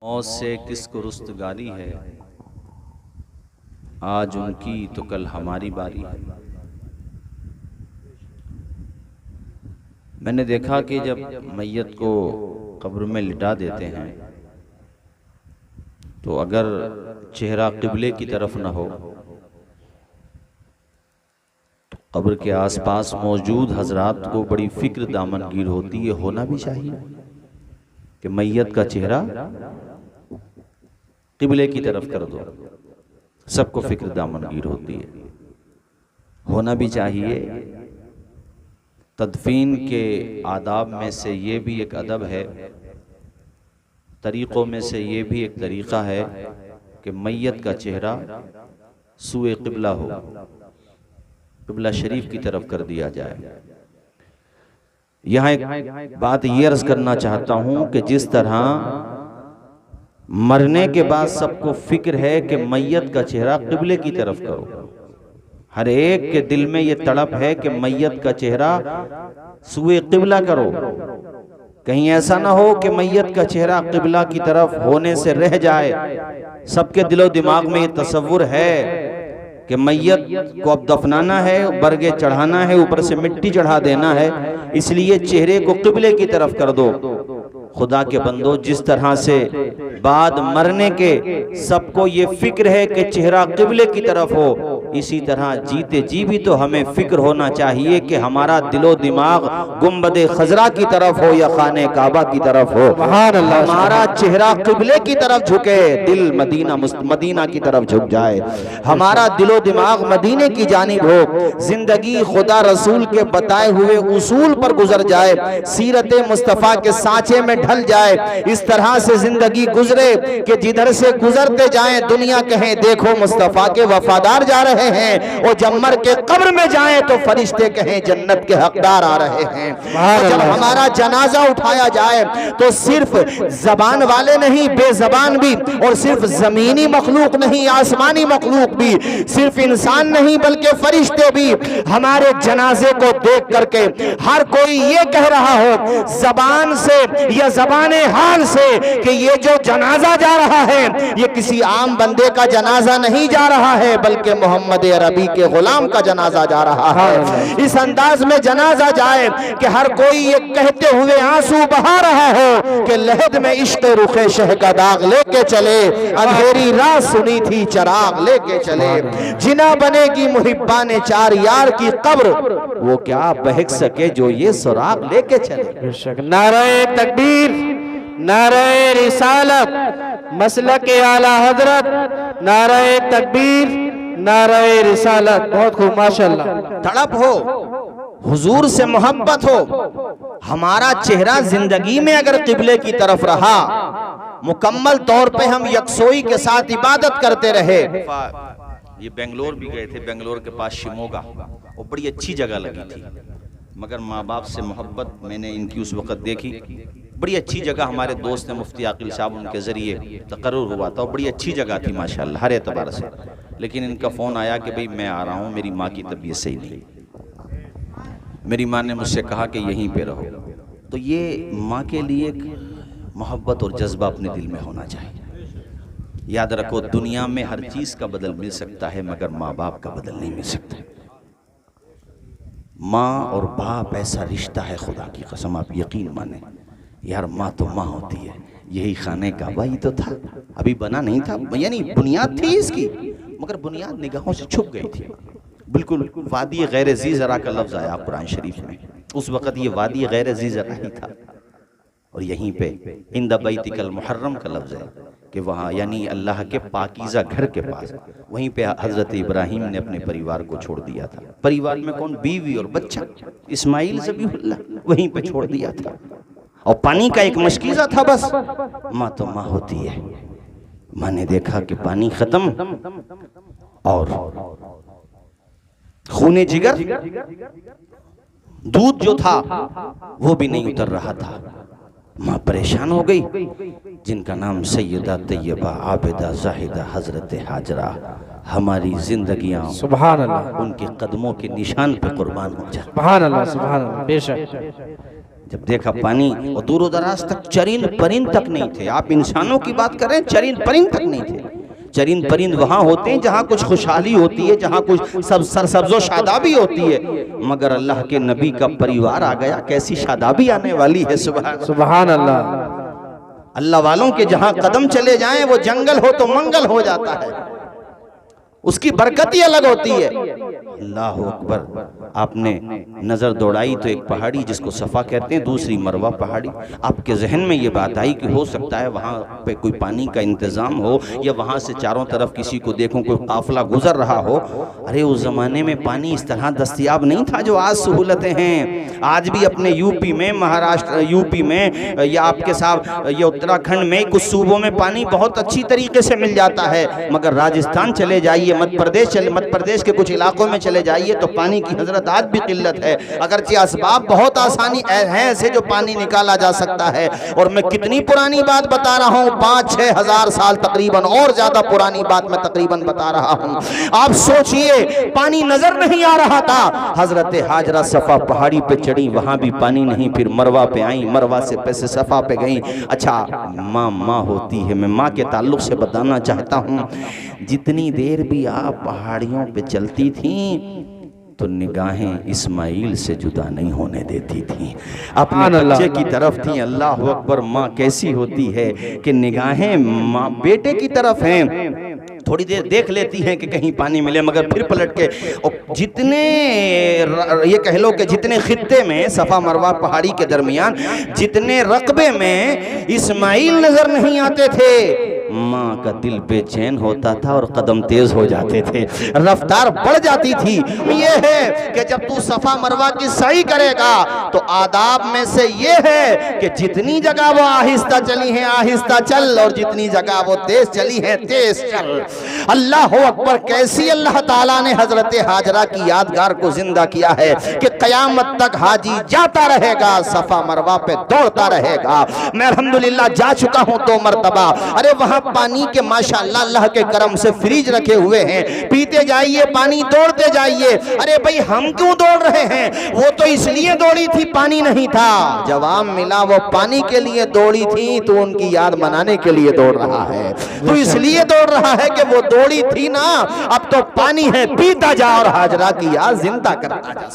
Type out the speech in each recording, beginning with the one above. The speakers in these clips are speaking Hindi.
मौत से किसको रुस्तगारी है, आज उनकी तो कल हमारी बारी है। मैंने देखा कि जब मैयत को कब्र में लिटा देते हैं तो अगर चेहरा किबले की तरफ न हो तो कब्र के आसपास मौजूद हजरात को बड़ी फिक्र दामनगीर होती है। होना भी चाहिए कि मैयत का चेहरा किबले की तरफ कर दो, सबको फिक्र दामनगीर होती है। होना भी चाहिए। तदफीन के आदाब में से ये भी एक अदब है, तरीक़ों में से ये भी एक तरीक़ा है कि मैयत का चेहरा सुए किबला हो, किबला शरीफ की तरफ कर दिया जाए। यहाँ एक बात ये अर्ज़ करना चाहता हूँ कि जिस तरह मरने के बाद सबको फिक्र है कि मैयत का चेहरा किबले की तरफ करो, हर एक के दिल में ये तड़प है कि मैयत का चेहरा सुए किबला करो। कहीं ऐसा ना हो कि मैयत का चेहरा किबला की तरफ होने से रह जाए। सबके दिलो दिमाग में ये तसव्वुर है कि मैयत को अब दफनाना है, बरगे चढ़ाना है, ऊपर से मिट्टी चढ़ा देना है, इसलिए चेहरे को किबले की तरफ कर दो। खुदा के बंदो, जिस तरह से बाद मरने के सबको ये फिक्र है कि चेहरा किबले की तरफ हो, इसी तरह जीते जी भी तो हमें फिक्र होना चाहिए कि हमारा दिलो दिमाग गुंबदे खजरा की तरफ हो या खाने काबा की तरफ हो। हमारा चेहरा किबले की तरफ झुके, दिल मदीना की तरफ झुक जाए, हमारा दिलो दिमाग मदीने की जानिब हो, जिंदगी खुदा रसूल के बताए हुए उसूल पर गुजर जाए, सीरत मुस्तफ़ा के सांचे में ढल जाए। इस तरह से जिंदगी गुजरे कि जिधर से गुजरते जाएं दुनिया कहे देखो मुस्तफ़ा के वफादार जा रहे हैं, और जब मर के कब्र में जाएं तो फरिश्ते कहें जन्नत के हकदार आ रहे हैं। और जब हमारा जनाजा उठाया जाए तो सिर्फ जबान वाले नहीं, बेजबान भी, और सिर्फ जमीनी मखलूक नहीं, आसमानी मखलूक भी, सिर्फ इंसान नहीं बल्कि फरिश्ते भी हमारे जनाजे को देख करके हर कोई ये कह रहा हो जबान से या जबाने हाल से कि ये जो जनाजा जा रहा है ये किसी आम बंदे का जनाजा नहीं जा रहा है, बल्कि मोहम्मद अरबी के गुलाम का जनाजा जा रहा है। इस अंदाज में जनाजा जाए कि हर कोई ये कहते हुए आंसू बहा रहा हो कि लहद में इश्क रुखे शह का दाग लेके चले, अंधेरी रात सुनी थी चराग लेके चले, जिना बनेगी मुहिब्बाने चार यार की कब्र, वो क्या बहक सके जो ये सुराग लेके चले। नारे तकबीर, नारे रिसालत, मसलक आला हजरत, नारे तकबीर, नारे रिसालत। बहुत खूब, माशाल्लाह। तड़प हो, हुजूर से मोहब्बत हो, हमारा चेहरा जिंदगी में अगर किबले की तरफ रहा, मुकम्मल तौर पे हम यकसोई के साथ इबादत करते रहे। ये बेंगलोर भी गए थे, बेंगलोर के पास शिमोगा, वो बड़ी अच्छी जगह लगी थी, मगर माँ बाप से मोहब्बत मैंने इनकी उस वक़्त देखी। बड़ी अच्छी जगह, हमारे दोस्त ने मुफ्ती आकिल साहब उनके ज़रिए तकर्रुर हुआ था, बड़ी अच्छी जगह थी माशाल्लाह हर एतबार से। लेकिन इनका फ़ोन आया कि भाई मैं आ रहा हूँ, मेरी माँ की तबीयत सही नहीं। मेरी माँ ने मुझसे कहा कि यहीं पे रहो। तो ये माँ के लिए एक मोहब्बत और जज्बा अपने दिल में होना चाहिए। याद रखो, दुनिया में हर चीज़ का बदल मिल सकता है मगर माँ बाप का बदल नहीं मिल सकता। माँ और बाप ऐसा रिश्ता है, खुदा की कसम आप यकीन माने यार, माँ तो माँ होती है। यही खाने का वही तो था, अभी बना नहीं था, यानी बुनियाद थी इसकी, मगर बुनियाद निगाहों से छुप गई थी। बिल्कुल वादी गैर ज़ी ज़रा का लफ्ज़ आया कुरान शरीफ में, उस वक़्त ये वादी गैर ज़ी ज़रा ही था। और यहीं पे इंद बैतिकल मुहर्रम का लफ्ज़ है कि वहाँ यानी अल्लाह के पाकीज़ा घर के पास, वहीं पे हज़रत इब्राहीम ने अपने परिवार को छोड़ दिया था। परिवार में कौन? बीवी और बच्चा इस्माइल ज़बीहुल्लाह, वहीं पे छोड़ दिया था। और पानी का एक मशकीज़ा था बस। माँ तो माँ होती है। माँ ने देखा कि पानी ख़त्म और खूने जिगर, दूध जो था वो भी नहीं उतर रहा था। माँ परेशान हो गई। जिनका नाम सैयदा तैयबा आबिदा जाहिदा हजरत हाजरा, हमारी जिंदगियां सुभान अल्लाह उनके कदमों के निशान पे कुर्बान हो जाए। सुभान अल्लाह, सुभान अल्लाह, बेशक। जब देखा पानी, और दूर दराज तक चरिंद परिंद तक नहीं थे। आप इंसानों की बात कर रहे हैं, चरिंद परिंद तक नहीं थे। चरिंद परिंद वहां होते हैं जहां कुछ खुशहाली होती है, जहां कुछ सब सरसब्जो शादाबी होती है, मगर अल्लाह के नबी का परिवार आ गया, कैसी शादाबी आने वाली है। सुभान अल्लाह। अल्लाह वालों के जहां कदम चले जाएं, वो जंगल हो तो मंगल हो जाता है, उसकी बरकत ही अलग होती है। अल्लाह अकबर। आपने नजर दौड़ाई तो एक पहाड़ी जिसको सफ़ा कहते हैं, दूसरी मरवा पहाड़ी। आपके जहन में ये बात आई कि हो सकता है वहाँ पे कोई पानी का इंतज़ाम हो, या वहाँ से चारों तरफ किसी को देखूं कोई काफिला गुजर रहा हो। अरे उस ज़माने में पानी इस तरह दस्तयाब नहीं था जो आज सहूलतें हैं। आज भी अपने यूपी में, महाराष्ट्र यूपी में, या आपके साथ ये उत्तराखंड में कुछ सूबों में पानी बहुत अच्छी तरीके से मिल जाता है, मगर राजस्थान चले जाइए, मध्य प्रदेश के कुछ इलाकों में चले जाइए तो पानी की हजरत आज भी किल्लत है। अगरचे असबाब बहुत आसानी हैं ऐसे जो पानी निकाला जा सकता है। और मैं कितनी पुरानी बात बता रहा हूँ, 5-6 हजार साल तकरीबन, और ज्यादा पुरानी बात मैं तकरीबन बता रहा हूँ। आप सोचिए, पानी नजर नहीं आ रहा था। हजरत हाजरा सफा पहाड़ी पे चढ़ी, वहां भी पानी नहीं, फिर मरवा पे आई, मरवा से पैसे सफा पे गई। अच्छा, माँ होती है, मैं माँ के ताल्लुक से बताना चाहता हूँ, जितनी देर भी आप पहाड़ियों पे चलती थी तो निगाहें इस्माइल से जुदा नहीं होने देती थी, अपने बच्चे की तरफ थी। अल्लाह अकबर। माँ कैसी होती है कि निगाहें माँ बेटे की तरफ हैं, थोड़ी देर देख लेती हैं कि कहीं पानी मिले, मगर फिर पलट के। और जितने ये कह लो कि जितने खित्ते में सफ़ा मरवा पहाड़ी के दरमियान जितने रकबे में इस्माइल नजर नहीं आते थे, माँ का दिल बेचैन होता था और कदम तेज हो जाते थे, रफ्तार बढ़ जाती थी। ये है कि जब तू सफा मरवा की सही करेगा तो आदाब में से ये है कि जितनी जगह वो आहिस्ता चली है आहिस्ता चल, और जितनी जगह वो तेज चली है तेज चल। अल्लाह अकबर। कैसी अल्लाह ताला ने हजरत हाजरा की यादगार को जिंदा किया है कि कयामत तक हाजी जाता रहेगा, सफा मरवा पे दौड़ता रहेगा। मैं अल्हम्दुलिल्लाह जा चुका हूं 2 मरतबा। अरे वहां पानी के माशाअल्लाह अल्लाह के करम से फ्रिज रखे हुए हैं, पीते जाइए, पानी दौड़ते जाइए। अरे भाई हम क्यों दौड़ रहे हैं? वो तो इसलिए दौड़ी थी, पानी नहीं था। जवाब मिला वो पानी के लिए दौड़ी थी तो उनकी याद मनाने के लिए दौड़ रहा है, तो इसलिए दौड़ रहा है कि वो दौड़ी थी ना, अब तो पानी है, पीता जा और हाजरा की याद जिंदा करता जा।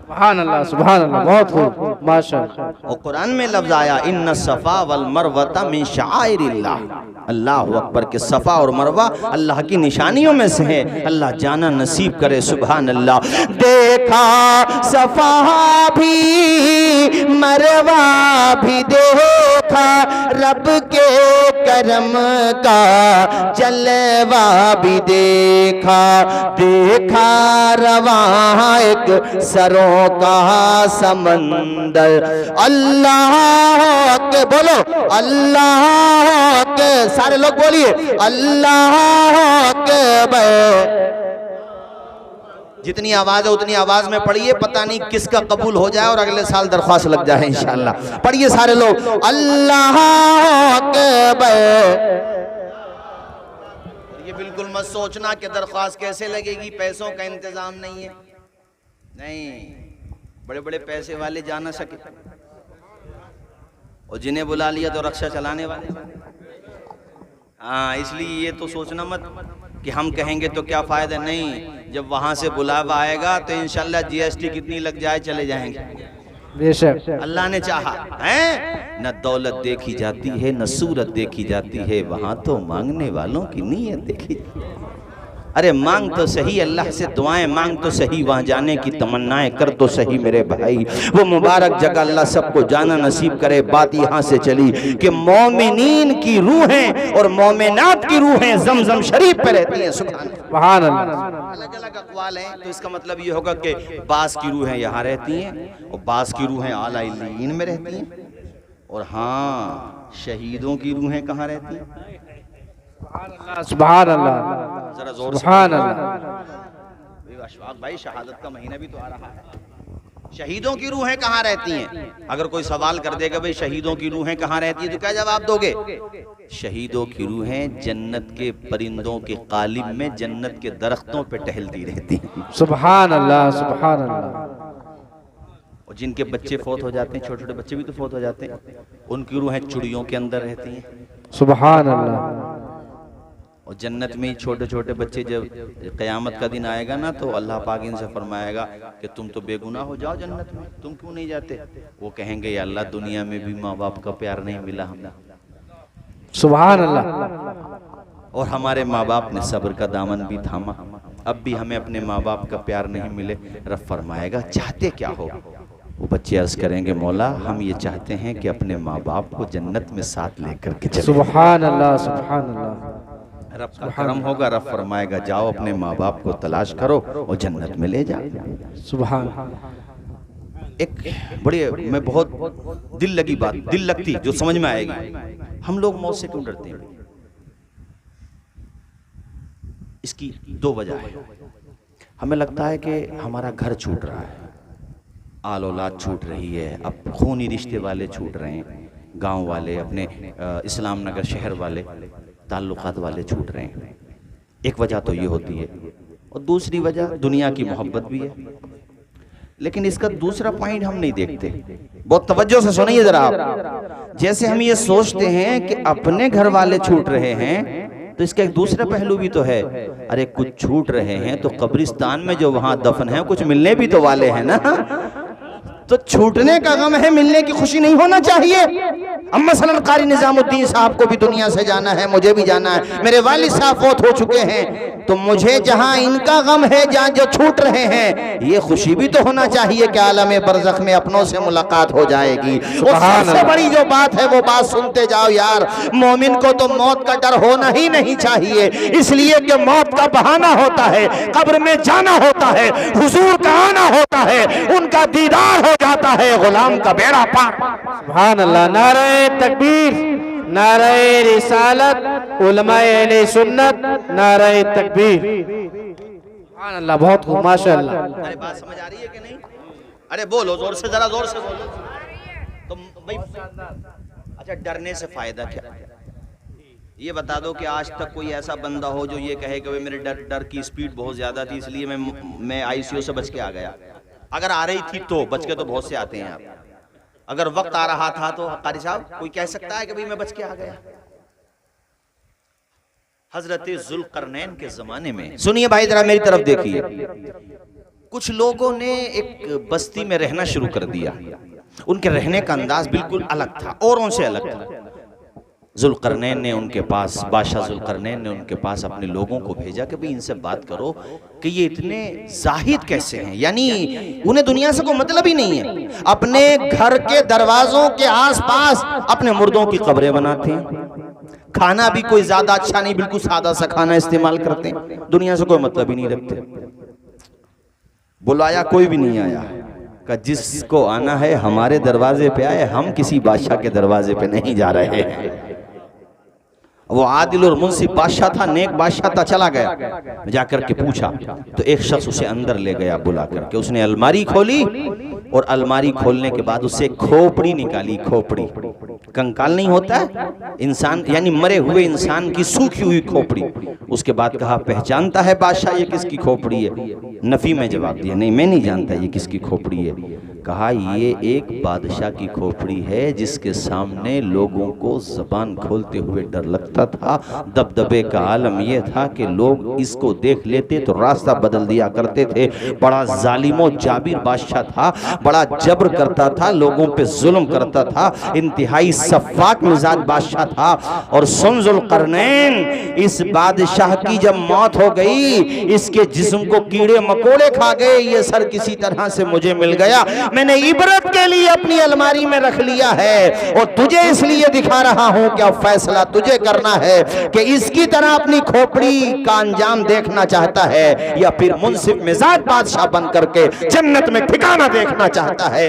सुभान अल्लाह, सुभान अल्लाह, बहुत खूब, माशाअल्लाह। और कुरान में लफ्ज आया, इन्ना सफा वल मरवता मिन शाइरिल्लाह। अल्लाह अकबर के सफा और मरवा अल्लाह की निशानियों में से है। अल्लाह जाना नसीब करे। सुभान अल्लाह। देखा सफा भी मरवा भी देखा, रब के करम का जलवा भी देखा, देखा रवा एक सरों का समंदर। अल्लाह के बोलो, अल्लाह के, सारे लोग बोलिए अल्लाह के। जितनी आवाज है उतनी आवाज में पढ़िए, पता नहीं किसका कबूल हो जाए और अगले साल दरख्वास्त लग जाए इंशाअल्लाह। पढ़िए सारे लोग अल्लाह के। ये बिल्कुल मत सोचना कि दरख्वास्त कैसे लगेगी, पैसों का इंतजाम नहीं है। नहीं, बड़े बड़े पैसे वाले जा ना सके, और जिन्हें बुला लिया तो रक्षा चलाने वाले। हाँ, इसलिए ये तो सोचना मत कि हम कहेंगे तो क्या फायदा। नहीं, जब वहां से बुलावा आएगा तो इंशाल्लाह जीएसटी कितनी लग जाए चले जाएंगे। बेशक अल्लाह ने चाहा है। न दौलत देखी जाती है न सूरत देखी जाती है, वहां तो मांगने वालों की नीयत देखी जाती है। अरे मांग तो सही, अल्लाह से दुआएं मांग तो सही, वहाँ जाने की तमन्नाएं कर तो सही मेरे भाई। वो मुबारक जगह अल्लाह सबको जाना नसीब करे। बात यहाँ से चली कि मोमिनीन की रूहें और मोमिनात की रूहें ज़मज़म शरीफ पे रहती हैं। सुभान अल्लाह। अलग अलग अक़वाल हैं, तो इसका मतलब ये होगा कि बास की रूहें यहाँ रहती हैं और बास की रूहें आला इल्लीन में रहती हैं। और हाँ, शहीदों की रूहें कहाँ रहती हैं? सुभान अल्लाह, जरा जोर से सुभान अल्लाह। अशफाक भाई, शहादत का महीना भी तो आ रहा है। शहीदों की रूहें कहाँ रहती हैं? अगर कोई सवाल कर देगा भाई शहीदों की रूहें कहाँ रहती हैं, तो क्या जवाब दोगे? शहीदों की रूहें जन्नत के परिंदों के कालिब में जन्नत के दरख्तों पे टहलती रहती हैं। सुभान अल्लाह, सुभान अल्लाह। और जिनके बच्चे फौत हो जाते हैं, छोटे छोटे बच्चे भी तो फौत हो जाते हैं, उनकी रूहें चिड़ियों के अंदर रहती हैं। सुभान अल्लाह। और जन्नत में ही छोटे छोटे बच्चे, जब क़यामत का दिन आएगा ना, तो अल्लाह पाक इनसे फरमाएगा कि तुम तो बेगुनाह हो, जाओ जन्नत में, तुम क्यों नहीं जाते? वो कहेंगे या अल्लाह, दुनिया में भी माँ बाप का प्यार नहीं मिला हमें। सुभान अल्लाह। और हमारे माँ बाप ने सब्र का दामन भी थामा, अब भी हमें अपने माँ बाप का प्यार नहीं मिले। रब फरमाएगा चाहते क्या हो? वो बच्चे अर्ज करेंगे मौला, हम ये चाहते हैं कि अपने माँ बाप को जन्नत में साथ लेकर के चले। सुभान अल्लाह, सुभान अल्लाह। रब का करम होगा, रब फरमाएगा जाओ अपने माँ बाप को तलाश करो और जन्नत में ले जाओ। सुभान। एक बड़ी मैं बहुत दिल लगी बात, दिल लगती जो समझ में आएगी। हम लोग मौत से क्यों डरते हैं? इसकी दो वजह है। हमें लगता है कि हमारा घर छूट रहा है, आल औलाद छूट रही है, अब खूनी रिश्ते वाले छूट रहे हैं, गांव वाले, अपने इस्लाम नगर शहर वाले, ताल्लुकात वाले छूट रहे हैं। एक वजह तो ये होती है, और दूसरी वजह दुनिया की मोहब्बत भी है। लेकिन इसका दूसरा पॉइंट हम नहीं देखते। बहुत तवज्जो से सुनिए जरा आप। जैसे हम ये सोचते हैं कि अपने घर वाले छूट रहे हैं, तो इसका एक दूसरा पहलू भी तो है। अरे कुछ छूट रहे हैं तो कब्रिस्तान में जो वहां दफन है, कुछ मिलने भी तो वाले हैं ना। तो छूटने का गम है, मिलने की खुशी नहीं होना चाहिए। अब मसलन कारी निजामुद्दीन साहब को भी दुनिया से जाना है, मुझे भी जाना है, मेरे वालिद साहब फौत हो चुके हैं, तो मुझे जहां इनका गम है, जहां जो छूट रहे हैं, ये खुशी भी तो होना चाहिए कि आलम बरज़ख में अपनों से मुलाकात हो जाएगी। और सबसे बड़ी जो बात है वो बात सुनते जाओ यार, मोमिन को तो मौत का डर होना ही नहीं चाहिए, इसलिए कि मौत का बहाना होता है, कब्र में जाना होता है, हुजूर का आना होता है, उनका दीदार हो जाता है, गुलाम का बेड़ा पार। सुभान अल्लाह। नारे तकबीर, नारे रिसालत, उलमाए अहले सुन्नत, नारे तकबीर। सुभान अल्लाह, बहुत खूब, माशाअल्लाह। अरे बात समझ आ रही है कि नहीं? अरे बोलो जोर से, जरा जोर से बोलो। तो भाई अच्छा, डरने से फायदा क्या? ये बता दो कि आज तक कोई ऐसा बंदा हो जो ये कहे कि मेरे डर की स्पीड बहुत ज्यादा थी, इसलिए मैं आईसीयू से बच के आ गया। अगर आ रही थी तो बच के तो बहुत से आते हैं आप। अगर वक्त आ रहा था तो कारी साहब कोई कह सकता है कि भाई मैं बच के आ गया? हजरत जुल्करनैन के जमाने में, सुनिए भाई जरा मेरी तरफ देखिए, कुछ लोगों ने एक बस्ती में रहना शुरू कर दिया। उनके रहने का अंदाज बिल्कुल अलग था, औरों से अलग था। जुल्करनैन ने उनके पास, बादशाह जुल्करनैन ने उनके पास अपने लोगों को भेजा कि भाई इनसे बात करो कि ये इतने जाहिद कैसे हैं, यानी उन्हें दुनिया से कोई मतलब ही नहीं है। अपने घर के दरवाजों के आसपास अपने मुर्दों की कब्रें बनाते हैं, खाना भी कोई ज्यादा अच्छा नहीं, बिल्कुल सादा सा खाना इस्तेमाल करते हैं, दुनिया से कोई मतलब ही नहीं रखते। बुलाया कोई भी नहीं आया, का जिसको आना है हमारे दरवाजे पे आए, हम किसी बादशाह के दरवाजे पे नहीं जा रहे हैं। वो आदिल और मुंसिफ बादशाह था, नेक बादशाह था, चला गया। जाकर के पूछा तो एक शख्स उसे अंदर ले गया बुला करके। उसने अलमारी खोली और अलमारी खोलने के बाद उससे खोपड़ी निकाली। खोपड़ी, कंकाल नहीं होता इंसान, यानी मरे हुए इंसान की सूखी हुई खोपड़ी। उसके बाद कहा पहचानता है बादशाह ये किसकी खोपड़ी है? नफी में जवाब दिया, नहीं मैं नहीं जानता ये किसकी खोपड़ी है। कहा ये एक बादशाह की खोपड़ी है जिसके सामने लोगों को जबान खोलते हुए डर लगता था। दबदबे का आलम यह था कि लोग इसको देख लेते तो रास्ता बदल दिया करते थे। बड़ा जालिमो जाबिर बादशाह था, बड़ा जबर करता था, लोगों पे जुल्म करता था, इंतहाई सफाक मिजाज बादशाह था। और सुन जुल्करनैन, इस बादशाह की जब मौत हो गई, इसके जिस्म को कीड़े मकोड़े खा गए, ये सर किसी तरह से मुझे मिल गया, मैंने इबरत के लिए अपनी अलमारी में रख लिया है और तुझे इसलिए दिखा रहा हूं कि अब फैसला तुझे करना है कि इसकी तरह अपनी खोपड़ी का अंजाम देखना चाहता है या फिर मुंसिफ मिजाज बादशाह बन करके जन्नत में ठिकाना देखना चाहता है।